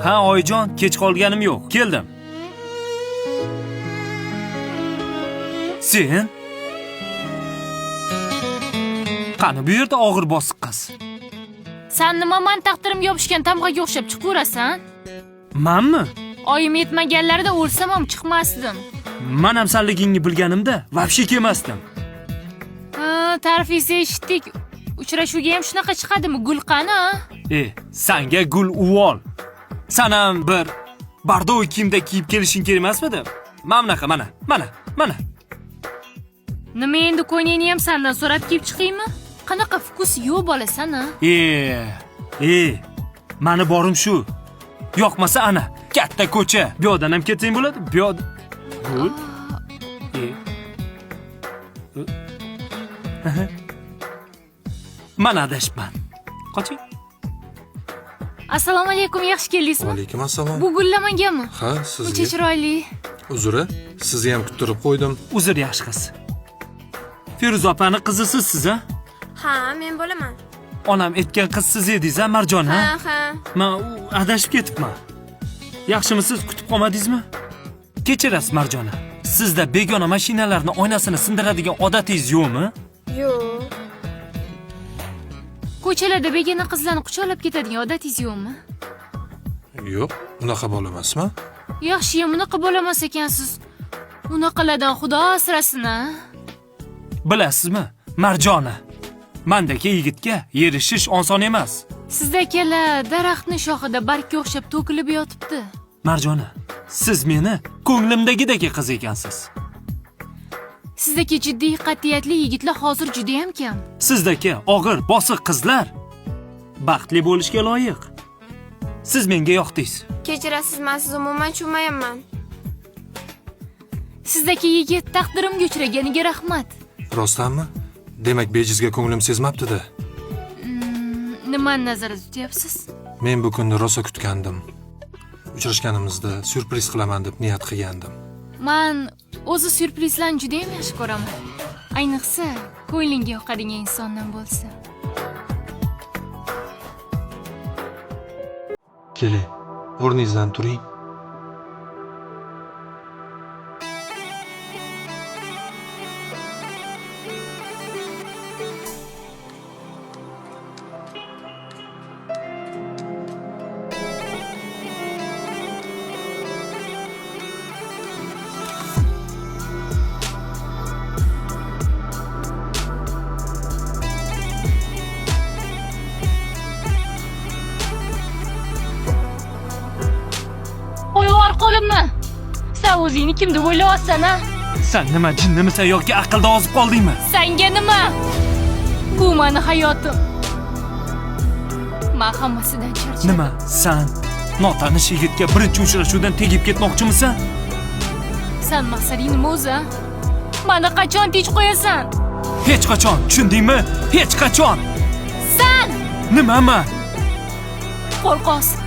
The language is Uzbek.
Ha, oyijon, kech qolganim yo'q. Keldim. Sen? Qani bu yerda og'ir bosiq qiz. Sen nima men taqdirimga yopishgan tamg'aga o'xshab chiqaverasan? Menmi? Oyim yetmaganlarida o'lsam ham chiqmasdim. Men ham sanligingni bilganimda vobshe kelmasdim. Ha, ta'rifingizni eshitdik. Uchrashuvga ham shunaqa chiqadimi? Gul qani? Senga gul uvol. Sen ham bir bardo'y kiyimda kiyib kelishing kerak emasmidi? Mamnaqa, mana. Nima endi ko'yningni ham sendan so'rab kiyib chiqaymi? Qanaqa fokus yo'q bo'lasan-a? Mani borim shu. Yoqmasa ana, katta ko'cha. Bu yoqdan ham ketsang bo'ladi. Bu yoq. Gul. Mana adashman. Qoching. Assalomu alaykum, yaxshi keldingizmi? Alaykum assalom. Bu gullamangami? Ha, Uncha sizga. chiroyli. Uzr, sizni ham kuttirib qo'ydim. Uzr, yaxshi qiz. Feruza opani qizisiz siz-a? Ha, men bo'laman. Onam aytgan qiz siz edingiz-a, Marjon, ha? Ha. Men adashib ketibman. Yaxshimisiz, kutib qolmadingizmi? Kechirasiz, Marjona. Sizda begona mashinalarning oynasini sindiradigan odatingiz yo'qmi? Yo'q. Ko'chalarda begona qizlarni quchoqlab ketadigan odatingiz yo'qmi? Yo'q, unaqa bo'lamasmi? Yaxshiyam unaqa bo'lamas ekansiz. Unaqalardan Xudo asrasin-a. Bilasizmi, Marjona, mendagi yigitga erishish oson emas. Sizdagilar daraxtning shoxida bargga o'xshab to'kilib yotibdi. Marjona, siz meni ko'nglimdagidek qiz ekansiz. Sizdagi jiddiy, qat'iyatli yigitlar hozir juda ham kam. Sizdagi og'ir, bosiq qizlar baxtli bo'lishga loyiq. Siz menga yoqdingiz. Kechirasiz, men sizni umuman tushunmayapman. Sizdagi yigit taqdirimga uchraganiga rahmat. Rostdanmi? Demak, bejizga ko'nglim sezmabdi-da. Nimani nazarda tutyapsiz? Men bu kunni rosa kutgandim. Uchrashganimizda syurpriz qilaman deb niyat qilgandim. Men o'zi syurprizlarni juda ham yaxshi ko'raman. Ayniqsa, ko'nglinga yoqadigan insondan bo'lsa. Keling, o'rningizdan turing. Qo'limni. Sen o'zingni kim deb o'ylayapsan-a? Sen nima jinnimisan yoki aqlda ozib qoldingmi? Senga nima? Bu meni hayotim. Men hammasidan charchadim. Nima? Sen notanish yigitga birinchi uchrashuvdan tegib ketmoqchimisan? Sen maqsading nima o'zi? Meni qachon tinch qo'yasan? Hech qachon, tushundingmi? Hech qachon. Sen Nimaman? qo'rqoqsiz.